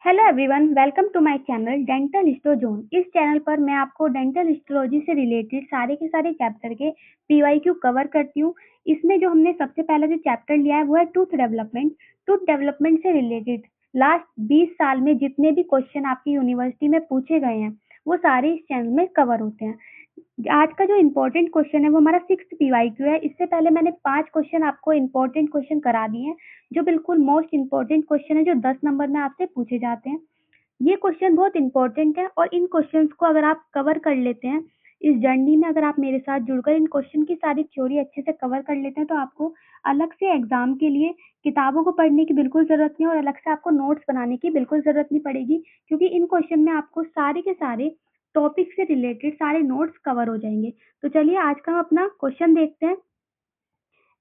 Hello everyone, welcome to my channel dental histo zone. इस channel पर मैं आपको डेंटल हिस्टोलॉजी से रिलेटेड सारे के सारे चैप्टर के पीवाईक्यू कवर करती हूँ। इसमें जो हमने सबसे पहला जो चैप्टर लिया है वो है टूथ डेवलपमेंट। टूथ डेवलपमेंट से रिलेटेड लास्ट 20 साल में जितने भी क्वेश्चन आपकी यूनिवर्सिटी में पूछे गए हैं वो सारे इस चैनल में कवर होते हैं। आज का जो इम्पोर्टेंट क्वेश्चन है वो हमारा 6th पीवाईक्यू है। इससे पहले मैंने 5 क्वेश्चन आपको इम्पोर्टेंट क्वेश्चन करा दिए हैं, जो बिल्कुल मोस्ट इम्पोर्टेंट क्वेश्चन है, जो 10 नंबर में आपसे पूछे जाते हैं। ये क्वेश्चन बहुत इंपॉर्टेंट है और इन क्वेश्चंस को अगर आप कवर कर लेते हैं इस जर्नी में, अगर आप मेरे साथ जुड़कर इन क्वेश्चन की सारी थ्योरी अच्छे से कवर कर लेते हैं तो आपको अलग से एग्जाम के लिए किताबों को पढ़ने की बिल्कुल जरूरत नहीं और अलग से आपको नोट्स बनाने की बिल्कुल जरूरत नहीं पड़ेगी, क्योंकि इन क्वेश्चन में आपको सारे के सारे टॉपिक से रिलेटेड सारे नोट्स कवर हो जाएंगे। तो चलिए आज का हम अपना क्वेश्चन देखते हैं।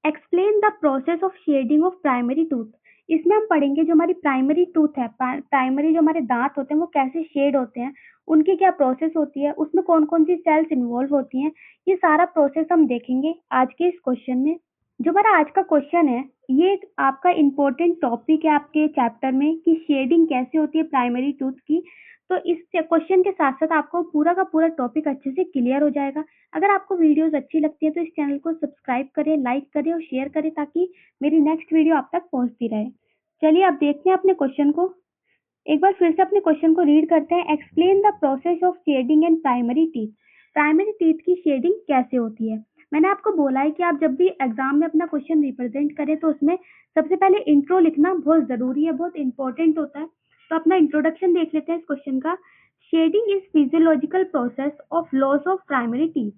Explain the process of shedding of primary tooth. इसमें हम पढ़ेंगे जो हमारी प्राइमरी टूथ है, प्राइमरी जो हमारे दांत होते हैं वो कैसे शेड होते हैं, उनकी क्या प्रोसेस होती है, उसमें कौन कौन सी सेल्स इन्वॉल्व होती हैं, ये सारा प्रोसेस हम देखेंगे आज के इस क्वेश्चन में। जो हमारा आज का क्वेश्चन है ये आपका इम्पोर्टेंट टॉपिक है आपके चैप्टर में कि शेडिंग कैसे होती है प्राइमरी टूथ की। तो इस क्वेश्चन के साथ साथ आपको पूरा का पूरा टॉपिक अच्छे से क्लियर हो जाएगा। अगर आपको वीडियोस अच्छी लगती है तो इस चैनल को सब्सक्राइब करें, लाइक करें और शेयर करें ताकि मेरी नेक्स्ट वीडियो आप तक पहुंचती रहे। चलिए अब देखते हैं अपने क्वेश्चन को। एक बार फिर से अपने क्वेश्चन को रीड करते हैं। Explain the process of shedding and primary teeth. Primary teeth की शेडिंग कैसे होती है। मैंने आपको बोला है कि आप जब भी एग्जाम में अपना क्वेश्चन रिप्रेजेंट करें तो उसमें सबसे पहले इंट्रो लिखना बहुत जरूरी है, बहुत इंपॉर्टेंट होता है। तो अपना इंट्रोडक्शन देख लेते हैं इस क्वेश्चन का। Shedding is physiological process of loss of primary teeth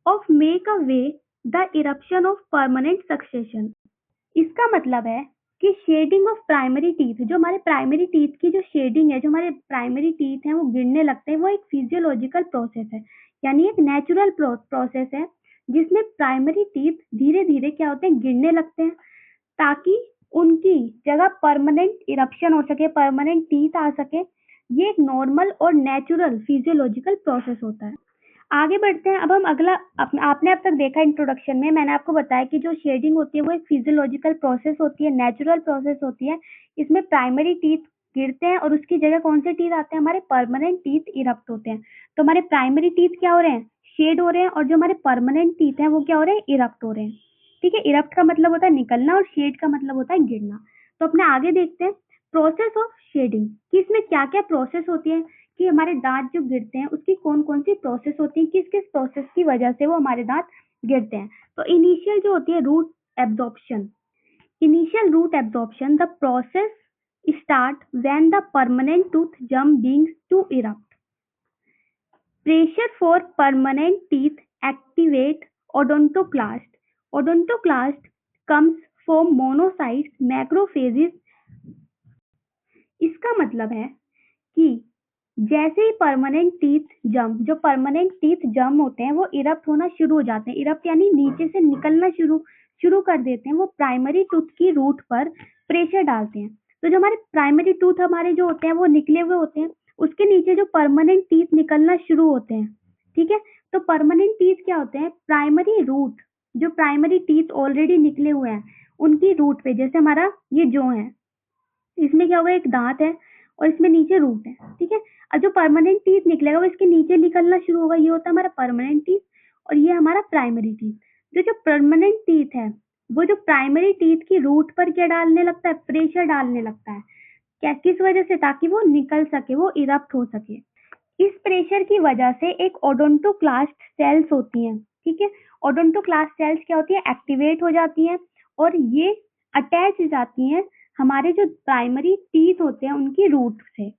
of make away the eruption of permanent succession। इसका मतलब है कि शेडिंग ऑफ प्राइमरी टीथ, जो हमारे प्राइमरी टीथ की जो शेडिंग है, जो हमारे प्राइमरी टीथ हैं वो गिरने लगते हैं, वो एक फिजियोलॉजिकल प्रोसेस है, यानी एक नेचुरल प्रोसेस है जिसमें प्राइमरी टीथ धीरे धीरे क्या होते हैं, गिरने लगते हैं ताकि उनकी जगह परमानेंट इरप्शन हो सके, परमानेंट टीथ आ सके। ये एक नॉर्मल और नेचुरल फिजियोलॉजिकल प्रोसेस होता है। आगे बढ़ते हैं। अब हम अगला आपने अब तक देखा इंट्रोडक्शन में मैंने आपको बताया कि जो शेडिंग होती है वो एक फिजियोलॉजिकल प्रोसेस होती है, नेचुरल प्रोसेस होती है। इसमें प्राइमरी टीथ गिरते हैं और उसकी जगह कौन से टीथ आते हैं, हमारे परमानेंट टीथ इरप्ट होते हैं। तो हमारे प्राइमरी टीथ क्या हो रहे हैं, शेड हो रहे हैं, और जो हमारे परमानेंट टीथ हैं वो क्या हो रहे हैं, इरप्ट हो रहे हैं। ठीक है, इरप्ट का मतलब होता है निकलना और शेड का मतलब होता है गिरना। तो अपने आगे देखते हैं प्रोसेस ऑफ शेडिंग कि इसमें क्या क्या प्रोसेस होती है, कि हमारे दांत जो गिरते हैं उसकी कौन कौन सी प्रोसेस होती है, किस किस प्रोसेस की वजह से वो हमारे दांत गिरते हैं। तो इनिशियल जो होती है root absorption. Initial root absorption the process start when the permanent tooth germ being to erupt. Pressure for permanent teeth activate odontoclast. Odontoclast comes from monocytes macrophages. इसका मतलब है कि जैसे ही जो परमानेंट टीथ जम होते हैं वो इरप्ट होना शुरू हो जाते हैं। इरप्ट यानी नीचे से निकलना शुरू कर देते हैं। वो प्राइमरी टूथ की रूट पर प्रेशर डालते हैं। तो जो हमारे प्राइमरी टूथ हमारे जो होते हैं वो निकले हुए होते हैं, उसके नीचे जो परमानेंट टीथ निकलना शुरू होते हैं। ठीक है, तो परमानेंट टीथ क्या होते हैं, प्राइमरी रूट, जो प्राइमरी टीथ ऑलरेडी निकले हुए हैं उनकी रूट पे, जैसे हमारा ये जो है इसमें क्या होगा, एक दांत है और इसमें नीचे रूट है। ठीक है, और जो परमानेंट टीथ निकलेगा वो इसके नीचे निकलना शुरू होगा, ये होता है हमारा परमानेंट टीथ और ये हमारा प्राइमरी टीथ। जो परमानेंट टीथ है वो जो प्राइमरी टीथ की रूट पर क्या डालने लगता है, प्रेशर डालने लगता है। क्या, किस वजह से, ताकि वो निकल सके, वो इरप्ट हो सके। इस प्रेशर की वजह से एक ओडोंटोक्लास्ट सेल्स होती हैं। ठीक है, ओडोंटोक्लास्ट सेल्स क्या होती है, एक्टिवेट हो जाती हैं और ये अटैच हो जाती हैं हमारे जो प्राइमरी टीथ होते हैं उनकी रूट से।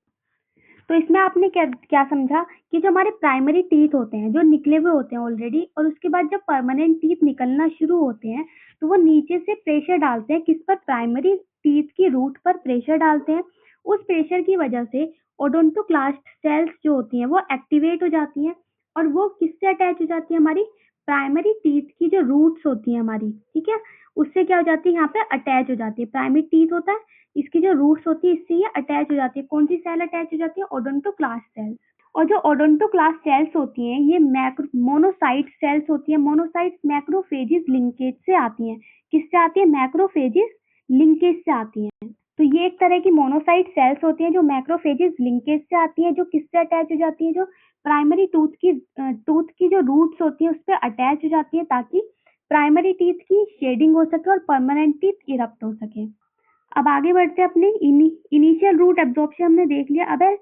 तो इसमें आपने क्या क्या समझा कि जो हमारे प्राइमरी टीथ होते हैं जो निकले हुए होते हैं ऑलरेडी, और उसके बाद जब परमानेंट टीथ निकलना शुरू होते हैं तो वो नीचे से प्रेशर डालते हैं, किस पर, प्राइमरी टीथ की रूट पर प्रेशर डालते हैं। उस प्रेशर की वजह से ओडोंटोक्लास्ट सेल्स जो होती हैं वो एक्टिवेट हो जाती हैं और वो किससे अटैच हो जाती है, हमारी प्राइमरी टीथ की जो रूट्स होती हैं हमारी, ठीक है, उससे क्या हो जाती है, यहाँ पे अटैच हो जाती है। प्राइमरी टीथ होता है, इसकी जो रूट्स होती है इससे ये अटैच हो जाती है। कौन सी सेल अटैच हो जाती है, ओडोंटोक्लास्ट सेल्स। और जो ओडोंटोक्लास्ट सेल्स होती हैं ये मोनोसाइट सेल्स होती है। मोनोसाइट्स मैक्रोफेजेस लिंकेज से आती हैं। किससे आती है, मैक्रोफेजेस लिंकेज से आती हैं। तो ये एक तरह की मोनोसाइट सेल्स होती हैं जो मैक्रोफेजेस लिंकेज से आती हैं, जो किससे अटैच हो जाती हैं, जो प्राइमरी टूथ की जो रूट्स होती हैं उस पर अटैच हो जाती हैं ताकि प्राइमरी टीथ की शेडिंग हो सके और परमानेंट टीथ इरप्ट हो सके। अब आगे बढ़ते हैं अपने इनिशियल रूट एब्जॉर्प्शन हमने देख लिया। अब है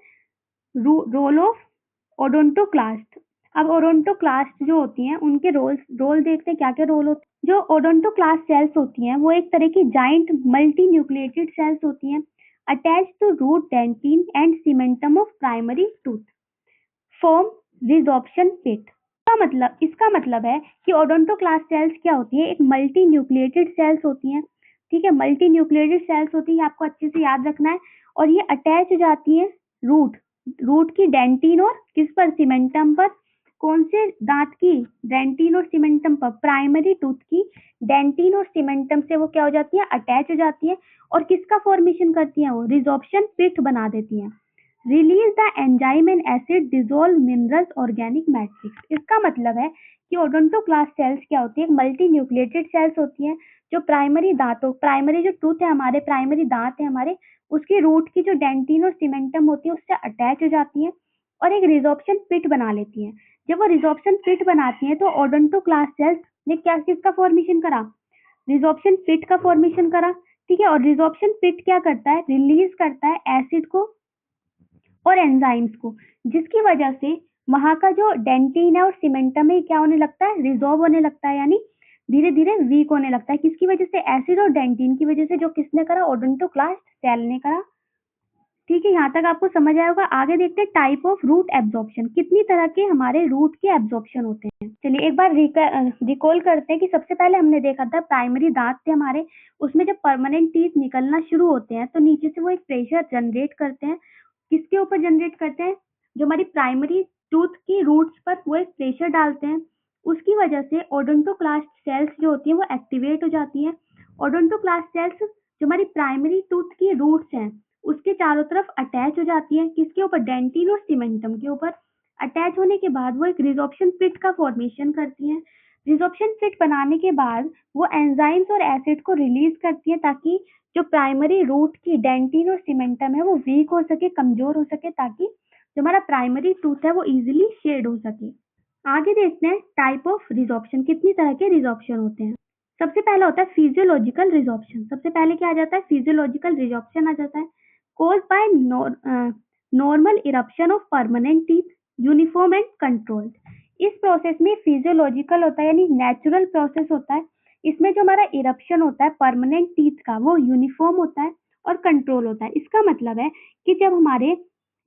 रोल ऑफ ओडोंटोक्लास्ट। अब ओडोंटोक्लास्ट जो होती हैं उनके रोल देखते हैं, क्या क्या रोल होते हैं। जो ओडोंटोक्लास्ट सेल्स होती हैं वो एक तरह की जाइंट मल्टी न्यूक्लिएटेड सेल्स होती हैं attach to root dentin and cementum of primary tooth form resorption pit. इसका मतलब है कि ओडोंटोक्लास्ट सेल्स क्या होती है, एक मल्टी न्यूक्लिएटेड सेल्स होती हैं। ठीक है, मल्टी न्यूक्लिएटेड सेल्स होती है, आपको अच्छे से याद रखना है। और ये अटैच हो जाती है रूट की डेंटिन और किस पर, सीमेंटम पर। कौन से दांत की, डेंटिन और सीमेंटम पर, प्राइमरी टूथ की डेंटिन और सीमेंटम से वो क्या हो जाती है, अटैच हो जाती है। और किसका फॉर्मेशन करती है, वो रिजॉर्प्शन पिट बना देती है। Release the enzyme and acid dissolve minerals organic matrix. इसका मतलब है कि ओडोंटोक्लास्ट सेल्स क्या होती है, मल्टी न्यूक्लिएटेड सेल्स होती हैं जो प्राइमरी जो टूथ है हमारे, प्राइमरी दांत है हमारे, उसकी रूट की जो डेंटिन और सीमेंटम होती है उससे अटैच हो जाती हैं और एक रिजॉर्प्शन पिट बना लेती हैं। जब वो रिजॉर्प्शन पिट बनाती हैं तो ओडोंटोक्लास्ट सेल्स ने क्या किसका फॉर्मेशन करा, रिजॉर्प्शन पिट का फॉर्मेशन करा। ठीक है, और रिजॉर्प्शन पिट क्या करता है, रिलीज करता है एसिड को और एंजाइम्स को, जिसकी वजह से वहां का जो डेंटिन है और सीमेंटम है क्या होने लगता है, रिजॉर्व होने लगता है, यानी धीरे धीरे वीक होने लगता है। किसकी वजह से, एसिड और डेंटिन की वजह से, जो किसने करा, ओडोंटोक्लास्ट सेल ने करा। ठीक है, यहाँ तक आपको समझ आया होगा। आगे देखते हैं टाइप ऑफ रूट एब्जॉर्प्शन, कितनी तरह के हमारे रूट के एब्जॉर्प्शन होते हैं। चलिए एक बार रिकॉल करते हैं कि सबसे पहले हमने देखा था प्राइमरी दांत थे हमारे, उसमें जब परमानेंट टीथ निकलना शुरू होते हैं तो नीचे से वो एक प्रेशर जनरेट करते हैं। किसके ऊपर जनरेट करते हैं, जो हमारी प्राइमरी टूथ की रूट्स पर वो एक प्रेशर डालते हैं। उसकी वजह से ओडोंटोक्लास्ट सेल्स जो होती हैं वो एक्टिवेट हो जाती हैं। ओडोंटोक्लास्ट सेल्स जो हमारी प्राइमरी टूथ की रूट्स हैं उसके चारों तरफ अटैच हो जाती है, किसके ऊपर, डेंटिन और सीमेंटम के ऊपर। अटैच होने के बाद वो एक रिजॉर्प्शन पिट का फॉर्मेशन करती हैं। रिजॉर्प्शन पिट बनाने के बाद वो एंजाइम्स और एसिड को रिलीज करती है ताकि जो प्राइमरी रूट की डेंटिन और सीमेंटम है वो वीक हो सके, कमजोर हो सके, ताकि जो हमारा प्राइमरी टूथ है वो इजीली शेड हो सके। आगे देखते हैं टाइप ऑफ रिजॉर्प्शन, कितनी तरह के रिजॉर्प्शन होते हैं। सबसे पहला होता है फिजियोलॉजिकल रिजॉर्प्शन। सबसे पहले क्या आ जाता है, फिजियोलॉजिकल रिजॉर्प्शन आ जाता है। caused by normal eruption of permanent teeth, uniform and controlled। इस प्रोसेस में फिजियोलॉजिकल होता है यानी नेचुरल प्रोसेस होता है। इसमें जो हमारा इरप्शन होता है परमानेंट टीथ का वो यूनिफॉर्म होता है और कंट्रोल होता है। इसका मतलब है कि जब हमारे,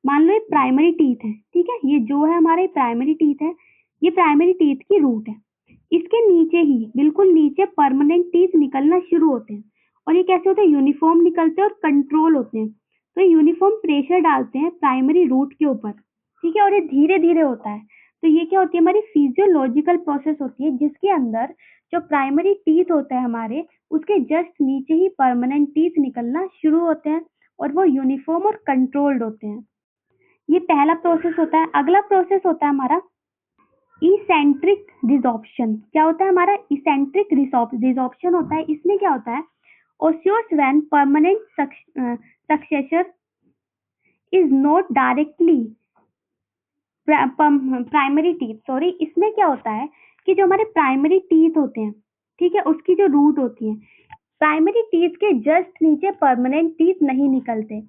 मान लो ये प्राइमरी टीथ है, ठीक है, ये जो है हमारे प्राइमरी टीथ है, ये प्राइमरी टीथ की रूट है, इसके नीचे ही बिल्कुल नीचे परमानेंट टीथ निकलना शुरू होते हैं। और ये कैसे होते हैं, यूनिफॉर्म निकलते हैं और कंट्रोल होते हैं। तो यूनिफॉर्म प्रेशर डालते हैं प्राइमरी रूट के ऊपर, ठीक है, और ये धीरे धीरे होता है। तो ये क्या होती है, हमारी फिजियोलॉजिकल प्रोसेस होती है जिसके अंदर जो प्राइमरी टीथ होता है हमारे, उसके जस्ट नीचे ही परमानेंट टीथ निकलना शुरू होते हैं और वो यूनिफॉर्म और कंट्रोल्ड होते हैं। ये पहला प्रोसेस होता है। अगला प्रोसेस होता है हमारा इसेंट्रिक रिजॉर्प्शन। क्या होता है हमारा, इसेंट्रिक रिजॉर्प्शन होता है। इसमें क्या होता है, occurs when permanent successor is not directly primary teeth, sorry, इसमें क्या होता है कि जो हमारे प्राइमरी टीथ होते हैं, ठीक है, उसकी जो रूट होती है, प्राइमरी टीथ के जस्ट नीचे परमानेंट टीथ नहीं निकलते।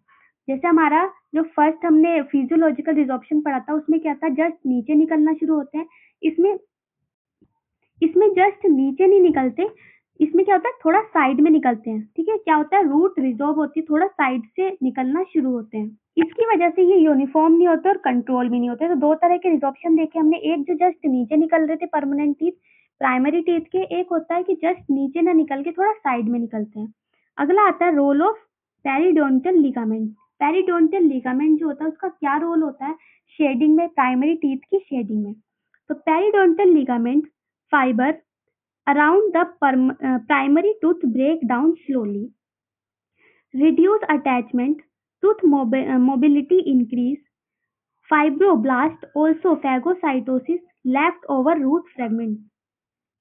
जैसे हमारा जो फर्स्ट हमने फिजियोलॉजिकल रिजॉर्प्शन पढ़ा था उसमें क्या था, जस्ट नीचे निकलना शुरू होते हैं। इसमें इसमें जस्ट नीचे नहीं निकलते, इसमें क्या होता है, थोड़ा साइड में निकलते हैं। ठीक है, क्या होता है, रूट रिजॉर्व होती है, थोड़ा साइड से निकलना शुरू होते हैं। इसकी वजह से ये यूनिफॉर्म नहीं होते और कंट्रोल भी नहीं होते। तो दो तरह के रिजॉर्प्शन देखे हमने, एक जो जस्ट नीचे निकल रहे थे परमानेंट टीथ प्राइमरी टीथ के, एक होता है कि जस्ट नीचे ना निकल के थोड़ा साइड में निकलते हैं। अगला आता है role of periodontal ligament. Periodontal ligament जो होता है उसका क्या रोल होता है शेडिंग में, प्राइमरी टीथ की शेडिंग में। तो periodontal ligament fiber around the primary tooth break down slowly, reduce attachment, tooth mobility increase, fibroblast also phagocytosis, left over root fragment।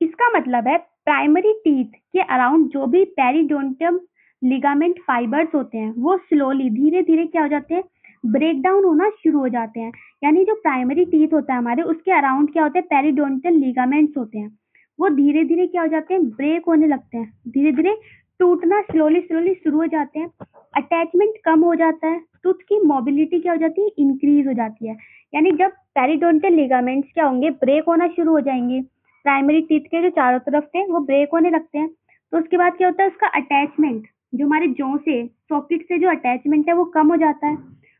इसका मतलब है प्राइमरी टीथ के अराउंड जो भी पेरिडोंटम लिगामेंट फाइबर्स होते हैं वो स्लोली धीरे धीरे क्या हो जाते हैं, ब्रेक डाउन होना शुरू हो जाते हैं। यानी जो प्राइमरी टीथ होता है हमारे, उसके अराउंड क्या होते हैं, पेरिडोंटल लिगामेंट्स होते हैं, वो धीरे धीरे क्या हो जाते हैं, ब्रेक होने लगते हैं, धीरे धीरे टूटना स्लोली स्लोली शुरू हो जाते हैं। अटैचमेंट कम हो जाता है, टूथ की मोबिलिटी क्या हो जाती है, इंक्रीज हो जाती है। यानी जब पेरिडोंटल लिगामेंट्स क्या होंगे, ब्रेक होना शुरू हो जाएंगे, प्राइमरी टीथ के जो चारों तरफ थे वो ब्रेक होने लगते हैं, तो उसके बाद क्या होता है, उसका अटैचमेंट जो हमारे जॉ से, सॉकेट से जो अटैचमेंट है वो कम हो जाता है,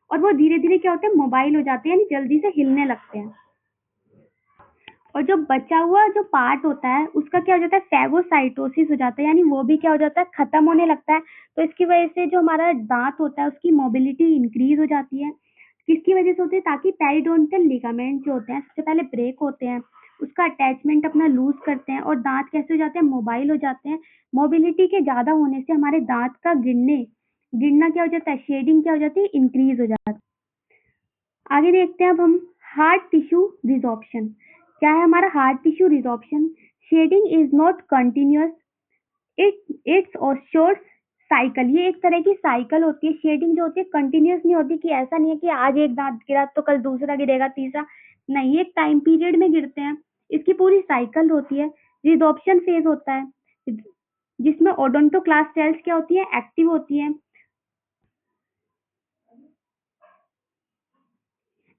और वो धीरे धीरे क्या होता है, मोबाइल हो जाते हैं, यानी जल्दी से हिलने लगते हैं। और जो बचा हुआ जो पार्ट होता है उसका क्या हो जाता है, फेगोसाइटोसिस हो जाता है, यानी वो भी क्या हो जाता है, खत्म होने लगता है। तो इसकी वजह से जो हमारा दांत होता है उसकी मोबिलिटी इंक्रीज हो जाती है। किसकी वजह से होती है, ताकि पेरिडोंटल लिगामेंट जो होते हैं सबसे पहले ब्रेक होते हैं, उसका अटैचमेंट अपना लूज करते हैं, और दांत कैसे हो जाते हैं, मोबाइल हो जाते हैं। मोबिलिटी के ज्यादा होने से हमारे दांत का गिरना क्या हो जाता है, शेडिंग क्या हो जाती है, इंक्रीज हो जाती है। आगे देखते हैं अब हम हार्ड टिश्यू रिजॉर्प्शन। क्या है हमारा hard tissue resorption? Shedding is not continuous, it's और शॉर्ट साइकिल। ये एक तरह की साइकिल होती है। शेडिंग जो होती है कंटिन्यूअस नहीं होती, कि ऐसा नहीं है कि आज एक दांत गिरा तो कल दूसरा गिरेगा, तीसरा नहीं, ये एक टाइम पीरियड में गिरते हैं। इसकी पूरी साइकिल होती है। रिजॉर्प्शन फेज होता है जिसमें ओडोंटोक्लास्ट सेल्स क्या होती है, एक्टिव होती है।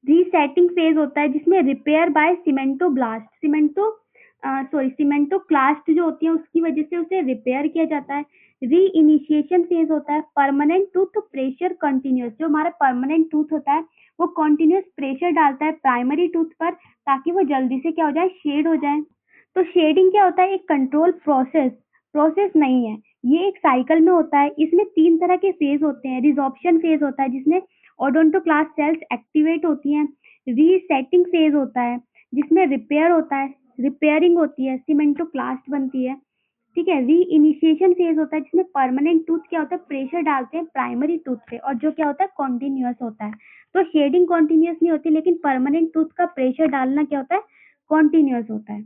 रीसेटिंग फेज होता है जिसमें रिपेयर बाय सीमेंटोक्लास्ट जो होती है उसकी वजह से उसे रिपेयर किया जाता है। री इनिशिएशन फेज होता है, परमानेंट टूथ प्रेशर कंटिन्यूस, जो हमारा परमानेंट टूथ होता है वो कंटिन्यूस प्रेशर डालता है प्राइमरी टूथ पर, ताकि वो जल्दी से क्या हो जाए, शेड हो जाए। तो शेडिंग क्या होता है, एक कंट्रोल प्रोसेस नहीं है, ये एक साइकिल में होता है। इसमें तीन तरह के फेज होते हैं। रिजॉर्प्शन फेज होता है जिसमें ओडोंटोक्लास्ट सेल्स एक्टिवेट होती हैं। रीसेटिंग फेज होता है जिसमें रिपेयर होता है, रिपेयरिंग होती है, सीमेंटोक्लास्ट बनती है। ठीक है। री इनिशिएशन फेज होता है जिसमें परमानेंट टूथ क्या होता है, प्रेशर डालते हैं प्राइमरी टूथ पे, और जो क्या होता है, कॉन्टिन्यूअस होता है। तो शेडिंग कॉन्टिन्यूअस नहीं होती, लेकिन परमानेंट टूथ का प्रेशर डालना क्या होता है, कॉन्टिन्यूअस होता है।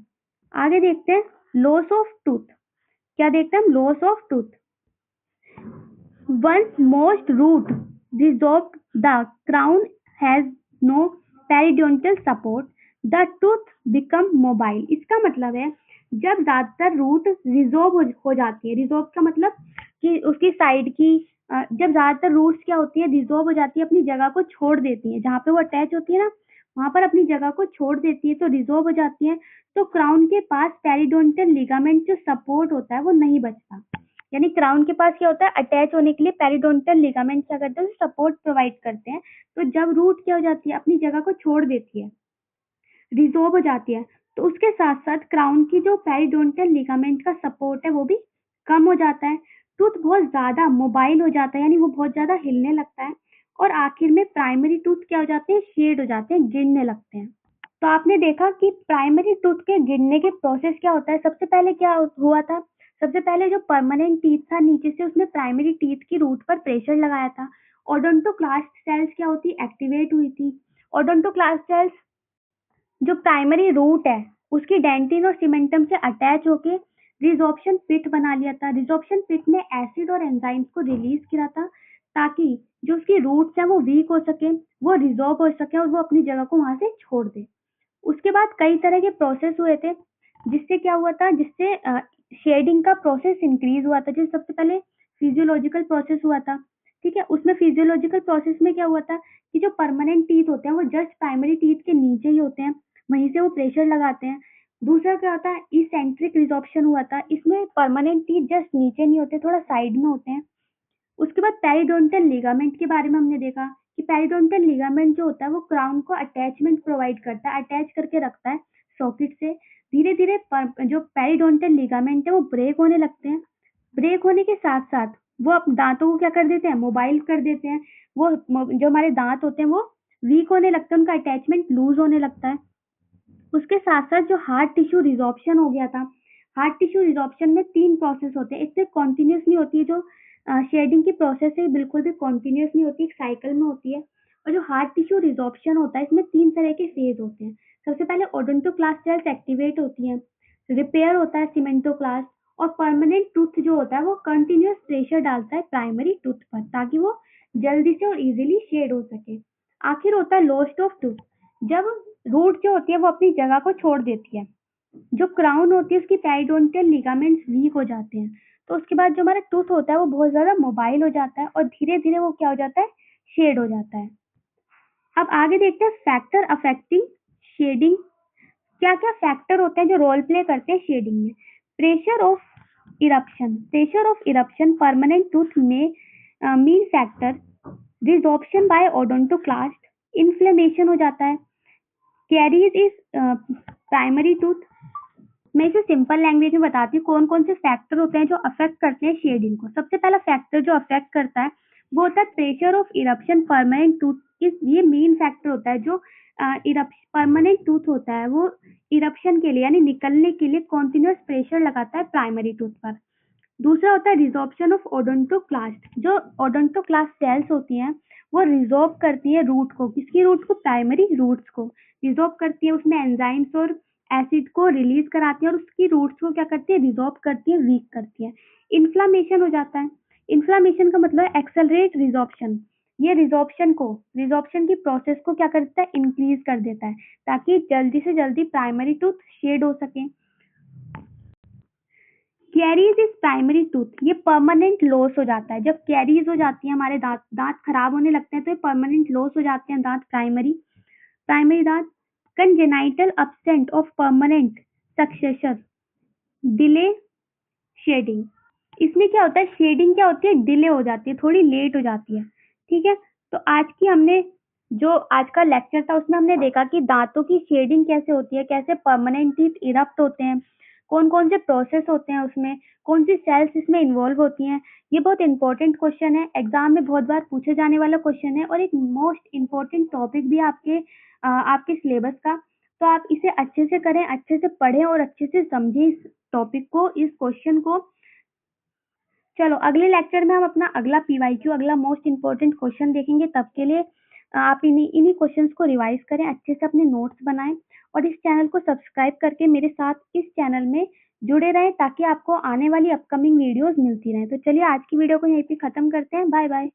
आगे देखते हैं लॉस ऑफ टूथ। क्या देखते हैं हम, loss of tooth. Once most root resolved, the crown has no periodontal support, the tooth become mobile। इसका मतलब है जब ज्यादातर रूट रिजॉर्व हो जाती है, रिजॉर्व का मतलब कि उसकी साइड की जब ज्यादातर रूट्स क्या होती है, रिजॉर्व हो जाती है, अपनी जगह को छोड़ देती है, जहाँ पे वो अटैच होती है ना वहां पर अपनी जगह को छोड़ देती है, तो रिजॉर्व हो जाती है। तो क्राउन के पास पेरिडोंटल लिगामेंट जो सपोर्ट होता है वो नहीं बचता। यानी क्राउन के पास क्या होता है, अटैच होने के लिए पेरिडोंटल लिगामेंट क्या करते हैं, सपोर्ट प्रोवाइड करते हैं। तो जब रूट क्या हो जाती है, अपनी जगह को छोड़ देती है, रिजॉर्व हो जाती है, तो उसके साथ साथ क्राउन की जो पेरिडोंटल लिगामेंट का सपोर्ट है वो भी कम हो जाता है। टूथ बहुत ज्यादा मोबाइल हो जाता है, यानी वो बहुत ज्यादा हिलने लगता है, और आखिर में प्राइमरी टूथ क्या हो जाते हैं, शेड हो जाते हैं, गिरने लगते हैं। तो आपने देखा कि प्राइमरी टूथ के गिरने के प्रोसेस क्या होता है। सबसे पहले क्या हुआ था, सबसे पहले जो परमानेंट टीथ था नीचे से, उसने प्राइमरी टीथ की रूट पर प्रेशर लगाया था। ओडोंटोक्लास्ट सेल्स क्या होती, एक्टिवेट हुई थी। ओडोंटोक्लास्ट सेल्स जो प्राइमरी रूट है उसकी डेंटिन और सीमेंटम से अटैच होके रिजॉर्प्शन पिट बना लिया था। रिजॉर्प्शन पिट ने एसिड और एंजाइम्स को रिलीज किया था, ताकि जो उसकी रूट्स हैं वो वीक हो सके, वो रिजॉर्व हो सके, और वो अपनी जगह को वहां से छोड़ दे। उसके बाद कई तरह के प्रोसेस हुए थे, जिससे क्या हुआ था, जिससे शेडिंग का प्रोसेस इंक्रीज हुआ था। जैसे सबसे पहले फिजियोलॉजिकल प्रोसेस हुआ था। ठीक है। उसमें फिजियोलॉजिकल प्रोसेस में क्या हुआ था कि जो परमानेंट टीथ होते हैं वो जस्ट प्राइमरी टीथ के नीचे ही होते हैं, वहीं से वो प्रेशर लगाते हैं। दूसरा क्या होता है, इसेंट्रिक रिजॉर्प्शन हुआ था। इसमें परमानेंट टीथ जस्ट नीचे नहीं होते, थोड़ा साइड में होते हैं। उसके बाद पेरिडोंटल लिगामेंट के बारे में हमने देखा कि पेरिडोंटल लिगामेंट जो होता है वो क्राउन को अटैचमेंट प्रोवाइड करता है, अटैच करके रखता है सॉकेट से। धीरे धीरे जो पेरिडोंटल लिगामेंट है वो ब्रेक होने लगते हैं। ब्रेक होने के साथ साथ वो दांतों को क्या कर देते हैं, मोबाइल कर देते हैं। वो जो हमारे दांत होते हैं वो वीक होने लगते हैं, उनका अटैचमेंट लूज होने लगता है। उसके साथ साथ जो हार्ड टिश्यू रिजॉर्प्शन हो गया था, हार्ड टिश्यू रिजॉर्प्शन में तीन प्रोसेस होते हैं। इससे कॉन्टिन्यूस नहीं होती है, जो शेडिंग की प्रोसेस है बिल्कुल भी कॉन्टिन्यूस नहीं होती, एक साइकिल में होती है। और जो हार्ड टिश्यू रिजॉर्प्शन होता है इसमें तीन तरह के फेज होते हैं। सबसे पहले ओडोंटोक्लास्ट सेल्स एक्टिवेट होती हैं, रिपेयर होता है सीमेंटोक्लास्ट, और परमानेंट टूथ जो होता है वो कंटिन्यूअस प्रेशर डालता है प्राइमरी टूथ पर ताकि वो जल्दी से और इजीली शेड हो सके। आखिर होता है लॉस्ट ऑफ टूथ, जब रूट जो होती है वो अपनी जगह को छोड़ देती है, जो क्राउन होती है उसकी पेरिडोंटल लिगामेंट्स वीक हो जाते हैं, तो उसके बाद जो हमारा टूथ होता है वो बहुत ज्यादा मोबाइल हो जाता है और धीरे धीरे वो क्या हो जाता है, शेड हो जाता है। अब आगे देखते हैं फैक्टर अफेक्टिंग शेडिंग। क्या क्या फैक्टर होते हैं जो रोल प्ले करते हैं शेडिंग में। Pressure of eruption permanent tooth में mean factor, resorption by odontoclast, inflammation हो जाता है, कैरीज इज प्राइमरी टूथ। मैं इसे सिंपल लैंग्वेज में बताती हूँ कौन कौन से फैक्टर होते हैं जो अफेक्ट करते हैं शेडिंग को। सबसे पहला फैक्टर जो अफेक्ट करता है वो होता है pressure of eruption permanent tooth. ये मेन फैक्टर होता है जो परमानेंट टूथ होता है वो इरप्शन के लिए यानी निकलने के लिए कॉन्टिन्यूअस प्रेशर लगाता है प्राइमरी टूथ पर। दूसरा होता है रिजॉर्प्शन ऑफ ओडोंटोक्लास्ट। जो ओडोंटोक्लास्ट सेल्स होती हैं वो रिजॉर्ब करती है रूट को, किसकी रूट को, प्राइमरी रूट्स को रिजॉर्ब करती है, उसमें एंजाइम्स और एसिड को रिलीज कराती है और उसकी रूट्स को क्या करती है, रिजॉर्ब करती है, वीक करती है। इन्फ्लामेशन हो जाता है। इन्फ्लामेशन का मतलब है एक्सेलरेट रिजॉर्प्शन। ये रिजॉर्प्शन की प्रोसेस को क्या करता है, इंक्रीज कर देता है ताकि जल्दी से जल्दी प्राइमरी टूथ शेड हो सके। कैरीज इज प्राइमरी टूथ, ये परमानेंट लॉस हो जाता है। जब कैरीज हो जाती है, हमारे दांत खराब होने लगते हैं तो ये परमानेंट लॉस हो जाते हैं दांत, प्राइमरी दांत। Congenital absent of permanent successor, delay shedding. इसमें क्या होता है, शेडिंग क्या होती है, डिले हो जाती है, थोड़ी लेट हो जाती है। ठीक है, तो आज का लेक्चर था उसमें हमने देखा कि दांतों की शेडिंग कैसे होती है, कैसे परमानेंट टीथ इरप्ट होते हैं, कौन कौन से प्रोसेस होते हैं उसमें, कौन सी सेल्स इसमें इन्वॉल्व होती हैं। ये बहुत इंपॉर्टेंट क्वेश्चन है, एग्जाम में बहुत बार पूछे जाने वाला क्वेश्चन है और एक मोस्ट इम्पोर्टेंट टॉपिक भी है आपके सिलेबस का। तो आप इसे अच्छे से करें, अच्छे से पढ़ें और अच्छे से समझें इस टॉपिक को, इस क्वेश्चन को। चलो अगले लेक्चर में हम अपना अगला पीवाईक्यू, अगला मोस्ट इम्पोर्टेंट क्वेश्चन देखेंगे। तब के लिए आप इन्हीं क्वेश्चंस को रिवाइज करें, अच्छे से अपने नोट्स बनाएं और इस चैनल को सब्सक्राइब करके मेरे साथ इस चैनल में जुड़े रहें ताकि आपको आने वाली अपकमिंग वीडियोस मिलती रहें। तो चलिए आज की वीडियो को यहीं पे खत्म करते हैं। Bye bye.